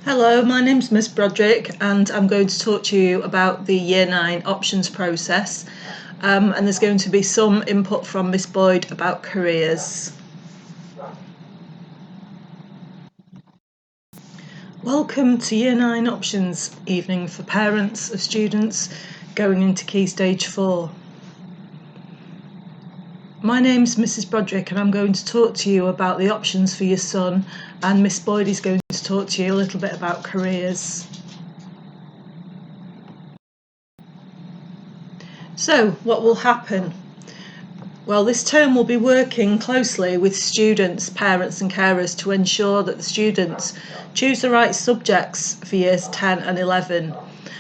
Hello, my name's Miss Broderick and I'm going to talk to you about the Year 9 options process, and there's going to be some input from Miss Boyd about careers. Welcome to Year 9 options evening for parents of students going into Key Stage 4. My name's Mrs. Broderick and I'm going to talk to you about the options for your son, and Miss Boyd is going to talk to you a little bit about careers. So, what will happen? Well, this term we'll be working closely with students, parents and carers to ensure that the students choose the right subjects for years 10 and 11.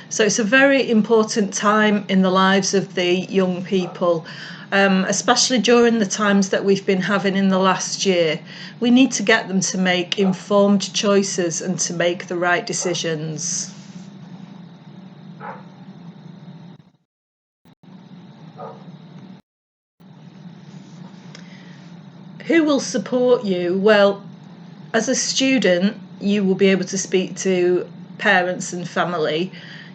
So it's a very important time in the lives of the young people, especially during the times that we've been having in the last year. We need to get them to make informed choices and to make the right decisions. Who will support you? Well, as a student, you will be able to speak to parents and family.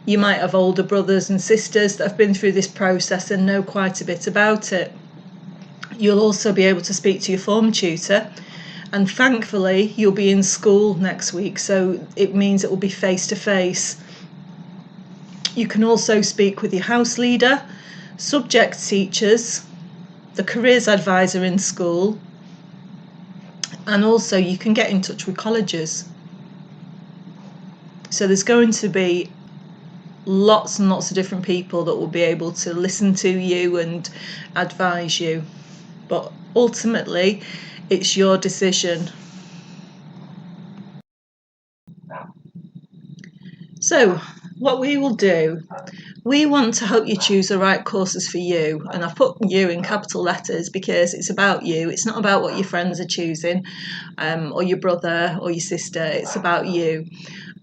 You might have older brothers and sisters that have been through this process and know quite a bit about it. You'll also be able to speak to your form tutor, and thankfully you'll be in school next week, so it means it will be face to face. You can also speak with your house leader, subject teachers, the careers advisor in school, and also you can get in touch with colleges. So there's going to be lots and lots of different people that will be able to listen to you and advise you, but ultimately it's your decision. So what we will do, we want to help you choose the right courses for you, and I've put you in capital letters because it's about you. It's not about what your friends are choosing, or your brother or your sister. It's about you.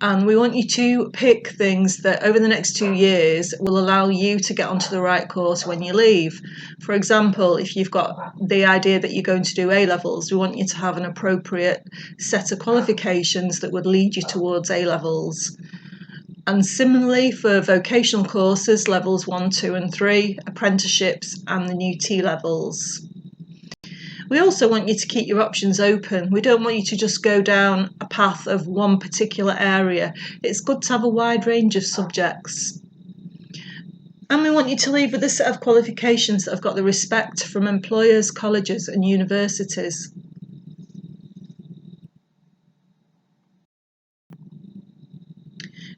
And we want you to pick things that over the next 2 years will allow you to get onto the right course when you leave. For example, if you've got the idea that you're going to do A-levels, we want you to have an appropriate set of qualifications that would lead you towards A-levels. And similarly for vocational courses, levels 1, 2 and 3, apprenticeships and the new T-levels. We also want you to keep your options open. We don't want you to just go down a path of one particular area. It's good to have a wide range of subjects. And we want you to leave with a set of qualifications that have got the respect from employers, colleges and universities.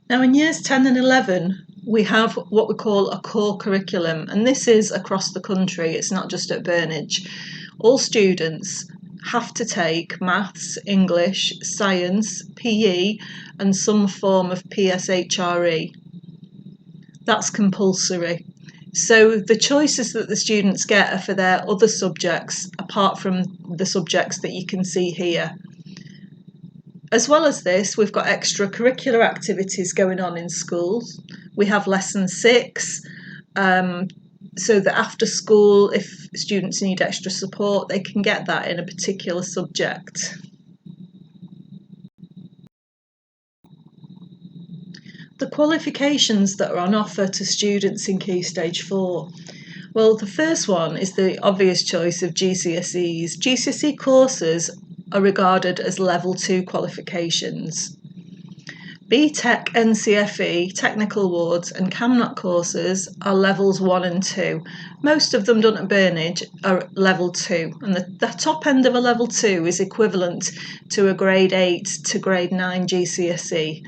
Now in years 10 and 11, we have what we call a core curriculum, and this is across the country. It's not just at Burnage. All students have to take maths, English, science, PE and some form of PSHRE. That's compulsory. So the choices that the students get are for their other subjects, apart from the subjects that you can see here. As well as this, we've got extracurricular activities going on in schools. We have lesson 6, so that after school, if students need extra support, they can get that in a particular subject. The qualifications that are on offer to students in Key Stage 4. Well, the first one is the obvious choice of GCSEs. GCSE courses are regarded as level 2 qualifications. BTEC, NCFE, Technical Awards and CAMNOT courses are levels 1 and 2. Most of them done at Burnage are level 2, and the top end of a level 2 is equivalent to a grade 8 to grade 9 GCSE.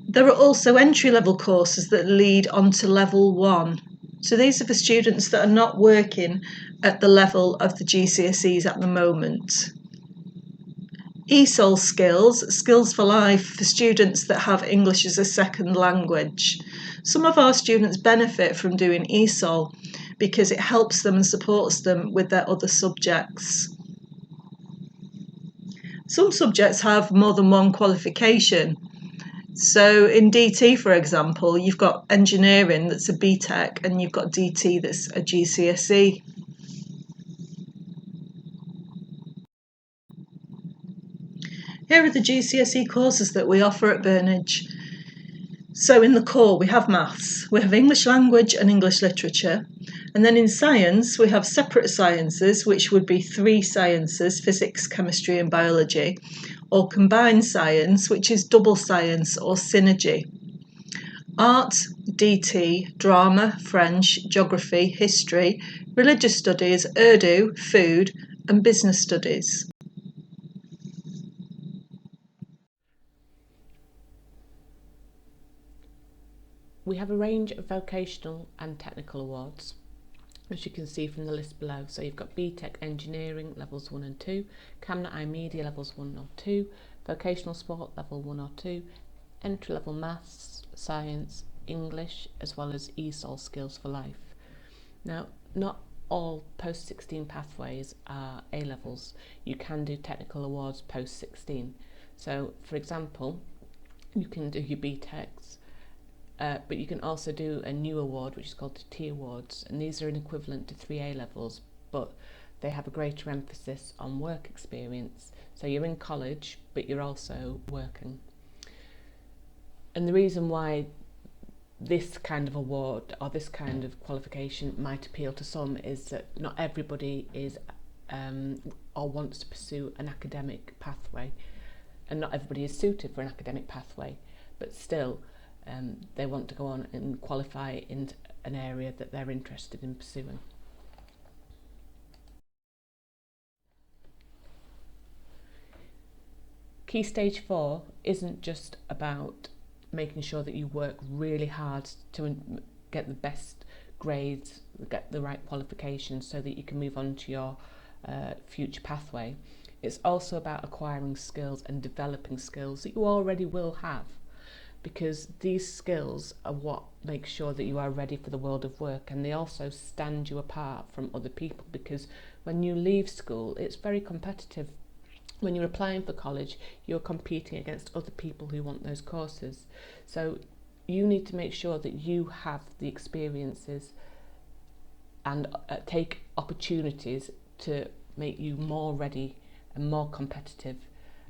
There are also entry-level courses that lead on to level 1. So these are for students that are not working at the level of the GCSEs at the moment. ESOL skills, skills for life for students that have English as a second language. Some of our students benefit from doing ESOL because it helps them and supports them with their other subjects. Some subjects have more than one qualification. So in DT, for example, you've got engineering that's a BTEC and you've got DT that's a GCSE. Here are the GCSE courses that we offer at Burnage. So in the core we have maths, we have English language and English literature, and then in science we have separate sciences, which would be 3 sciences, physics, chemistry and biology, or combined science, which is double science or synergy. Art, DT, drama, French, geography, history, religious studies, Urdu, food and business studies. We have a range of vocational and technical awards, as you can see from the list below. So you've got BTEC Engineering levels 1 and 2, CAMNA iMedia levels 1 or 2, Vocational Sport level 1 or 2, entry-level Maths, Science, English, as well as ESOL Skills for Life. Now, not all post-16 pathways are A-levels. You can do technical awards post-16. So, for example, you can do your BTECs, but you can also do a new award, which is called the T Awards, and these are an equivalent to 3 A-levels, but they have a greater emphasis on work experience. So you're in college, but you're also working. And the reason why this kind of award or this kind of qualification might appeal to some is that not everybody is or wants to pursue an academic pathway, and not everybody is suited for an academic pathway, but still they want to go on and qualify in an area that they're interested in pursuing. Key Stage 4 isn't just about making sure that you work really hard to get the best grades, get the right qualifications so that you can move on to your future pathway. It's also about acquiring skills and developing skills that you already will have, because these skills are what makes sure that you are ready for the world of work, and they also stand you apart from other people, because when you leave school it's very competitive. When you're applying for college, you're competing against other people who want those courses. So you need to make sure that you have the experiences and take opportunities to make you more ready and more competitive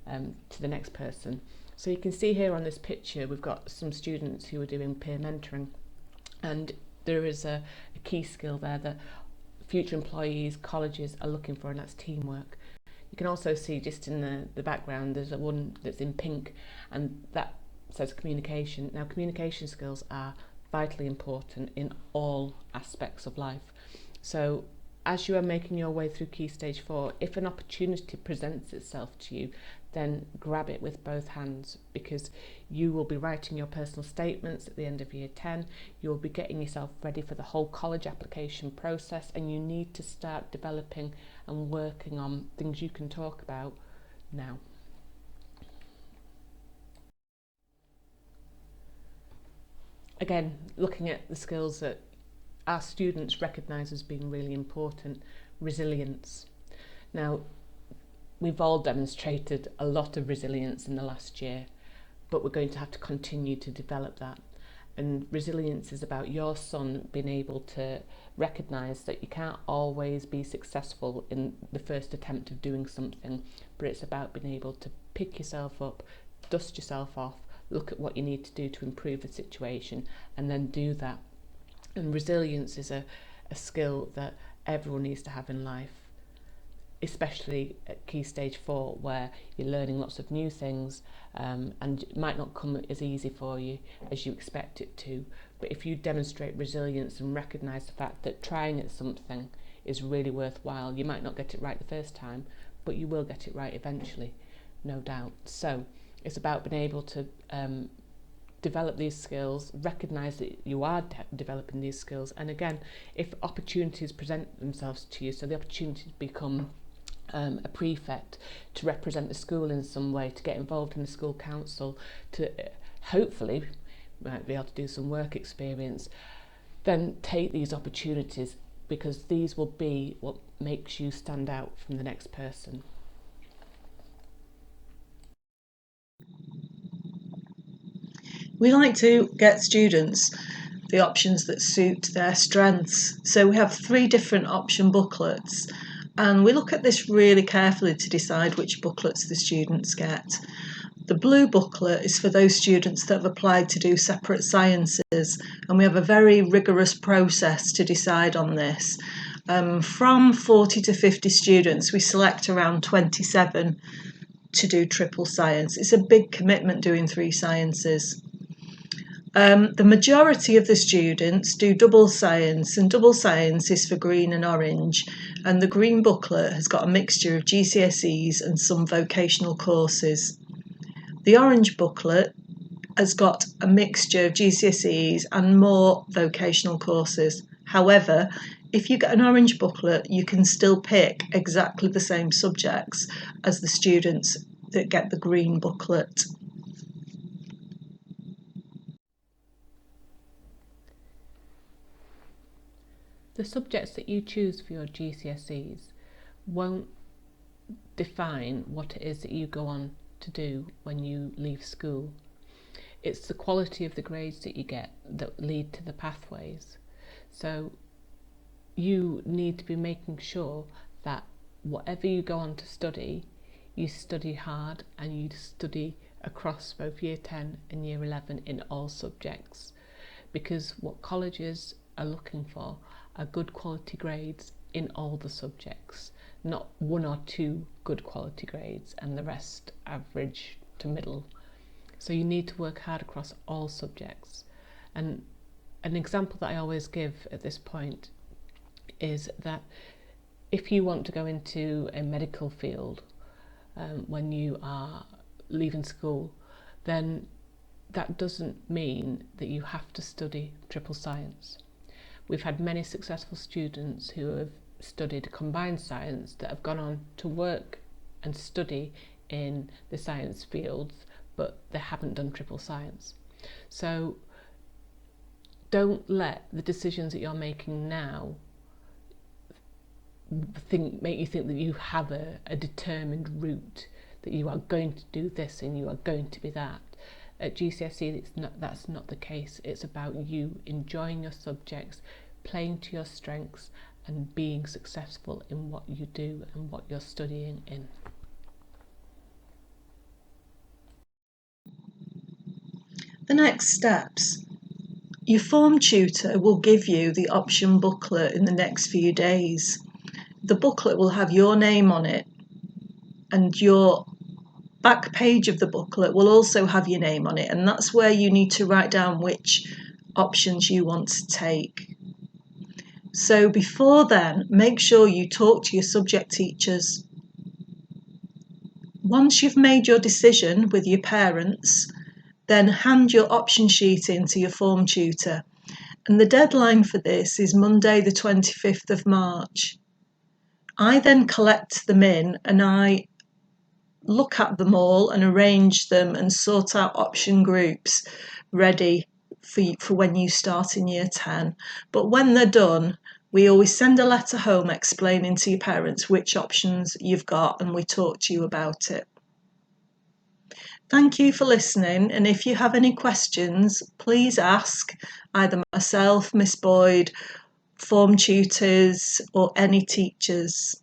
to the next person. So you can see here on this picture we've got some students who are doing peer mentoring, and there is a key skill there that future employees, colleges are looking for, and that's teamwork. You can also see just in the background there's one that's in pink, and that says communication. Now, communication skills are vitally important in all aspects of life. So as you are making your way through Key Stage 4, if an opportunity presents itself to you, then grab it with both hands, because you will be writing your personal statements at the end of year 10, you will be getting yourself ready for the whole college application process, and you need to start developing and working on things you can talk about now. Again, looking at the skills that our students recognise as being really important, resilience. Now, we've all demonstrated a lot of resilience in the last year, but we're going to have to continue to develop that. And resilience is about your son being able to recognise that you can't always be successful in the first attempt of doing something, but it's about being able to pick yourself up, dust yourself off, look at what you need to do to improve the situation, and then do that. And resilience is a skill that everyone needs to have in life, especially at Key Stage 4, where you're learning lots of new things, and it might not come as easy for you as you expect it to. But if you demonstrate resilience and recognise the fact that trying at something is really worthwhile, you might not get it right the first time, but you will get it right eventually, no doubt. So it's about being able to develop these skills, recognise that you are developing these skills, and again, if opportunities present themselves to you, so the opportunities become a prefect, to represent the school in some way, to get involved in the school council, to hopefully might be able to do some work experience, then take these opportunities, because these will be what makes you stand out from the next person. We like to get students the options that suit their strengths. So we have 3 different option booklets. And we look at this really carefully to decide which booklets the students get. The blue booklet is for those students that have applied to do separate sciences, and we have a very rigorous process to decide on this. From 40 to 50 students, we select around 27 to do triple science. It's a big commitment doing 3 sciences. The majority of the students do double science, and double science is for green and orange, and the green booklet has got a mixture of GCSEs and some vocational courses. The orange booklet has got a mixture of GCSEs and more vocational courses. However, if you get an orange booklet, you can still pick exactly the same subjects as the students that get the green booklet. The subjects that you choose for your GCSEs won't define what it is that you go on to do when you leave school. It's the quality of the grades that you get that lead to the pathways. So you need to be making sure that whatever you go on to study, you study hard and you study across both year 10 and year 11 in all subjects, because what colleges are looking for are good quality grades in all the subjects, not 1 or 2 good quality grades and the rest average to middle. So you need to work hard across all subjects. And an example that I always give at this point is that if you want to go into a medical field when you are leaving school, then that doesn't mean that you have to study triple science. We've had many successful students who have studied combined science that have gone on to work and study in the science fields, but they haven't done triple science. So don't let the decisions that you're making now make you think that you have a determined route, that you are going to do this and you are going to be that. At GCSE, that's not the case. It's about you enjoying your subjects, playing to your strengths and being successful in what you do and what you're studying in. The next steps. Your form tutor will give you the option booklet in the next few days. The booklet will have your name on it, and your back page of the booklet will also have your name on it, and that's where you need to write down which options you want to take. So before then, make sure you talk to your subject teachers. Once you've made your decision with your parents, then hand your option sheet in to your form tutor. And the deadline for this is Monday the 25th of March. I then collect them in and I look at them all and arrange them and sort out option groups ready for when you start in year 10. But when they're done, we always send a letter home explaining to your parents which options you've got, and we talk to you about it. Thank you for listening, and if you have any questions, please ask either myself, Miss Boyd, form tutors, or any teachers.